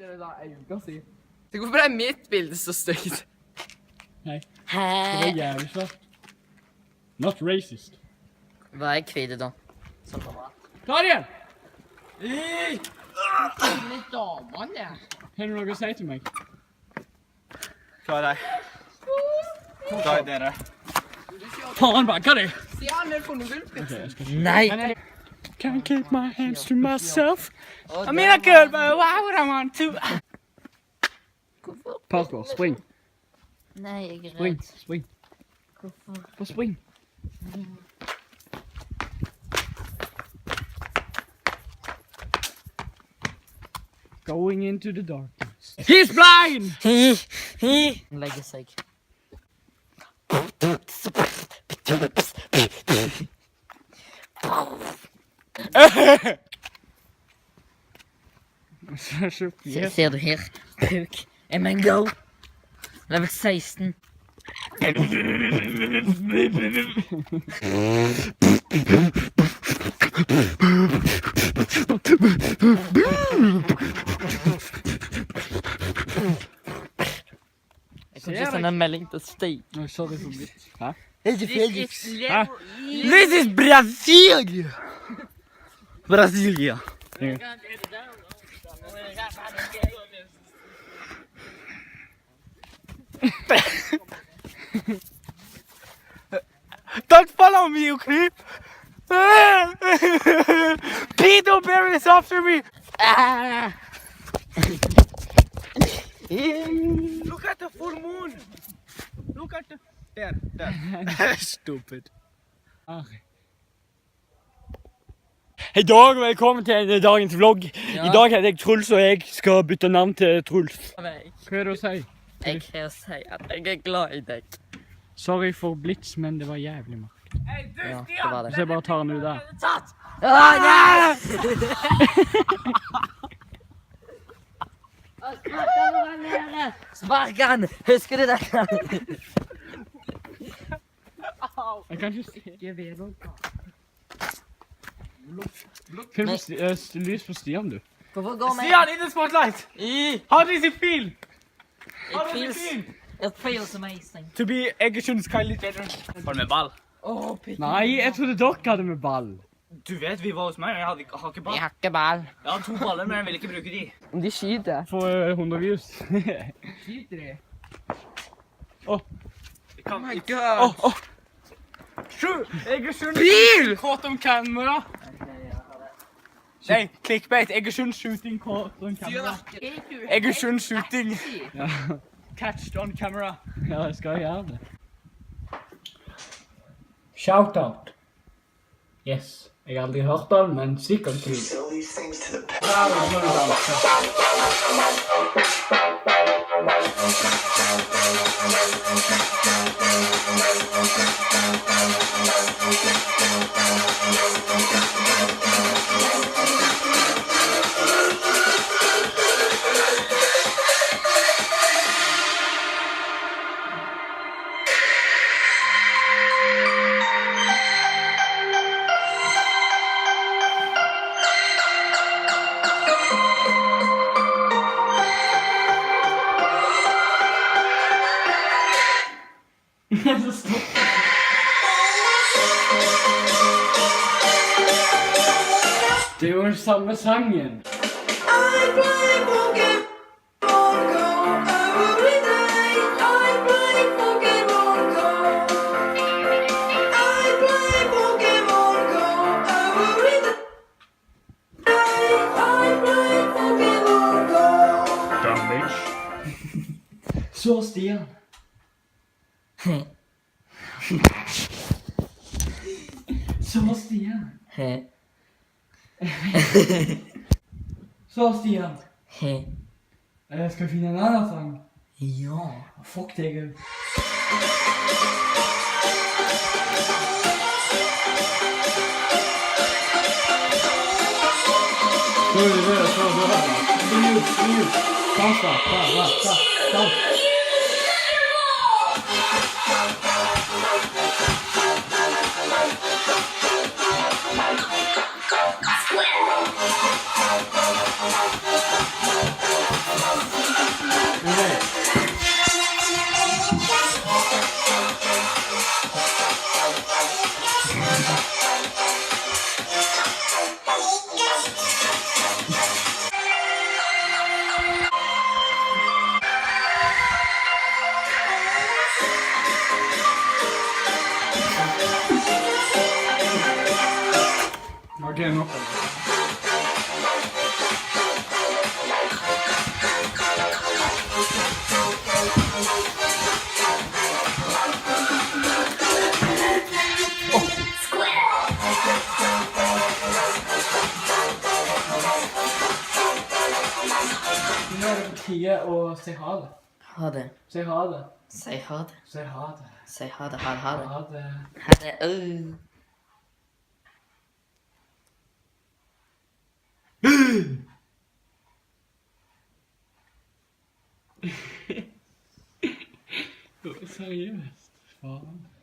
det da en uke siden. Det hvorfor er mitt bilde så stygt? Nei, det var jævlig svart. Not racist. Hva er kvide da? Sånn på meg. Ta det igjen! Litt damene. Har du noe å si til meg? Hva er det? Hva er dere? Faen, banka deg! Sier han er funnet gulvpizza. Nei! Can't keep my hands to myself. I mean I could, but why would I want to? Parkour, spring. Nei, jeg er Spring, redd. spring. Hvorfor? På spring. Going into the darkness. He's blind! Han legger seg. Ser du her? Puk. M&Go. Level 16. Jeg kan ikke sende en melding til Stig. Nå så det for litt. Hæ? Hæ? This is Brazil! Brasilia. Don't follow me, you creep! Pedo Bear is after me! Look at the full moon! Look at the... There. Stupid. Okay. Hei dag, og velkommen til dagens vlogg. Ja. I dag heter jeg Truls, og jeg skal bytte navn til Truls. Hva er det å si? Jeg kan si at jeg er glad i deg. Sorry for blitz, men det var jævlig mørkt. Ja, det var det. Så jeg bare tar den ut der. Spark han! Husker du det? Jeg kan ikke se. Film lys på Stian, du. Hvorfor går vi? Stian, in the spotlight! How does it feel? It feels amazing. To be Egersunds Kylie Jenner. Var det med ball? Nei, jeg trodde dere hadde med ball. Du vet, vi var hos meg, og jeg har ikke ball. Jeg har ikke ball. Jeg har 2 baller, men jeg vil ikke bruke de. Om de skyter. For 100 views. Skyter de? Oh my god. Egersund! Bil! Caught on camera. Nei, clickbait. Egersund shooting caught on camera. Egersund shooting. Ja. Catched on camera. Ja, jeg skal gjøre det. Shoutout. Yes. Jeg har aldri hørt den, men sikkert kul. Det er jo den samme sangen. Så Stian. Så Stian. Så Stian. Skal vi finne en annen sang? Ja. Fuck deg ut. Så er det det, så er det det. Dans da, dans. Ok, nok. Nå er det på tide å si ha det. Ha det. Si ha det. Si ha det. Si ha det. Si ha det, ha det, ha det. Ha det. Ha det. Seriøst. Faen.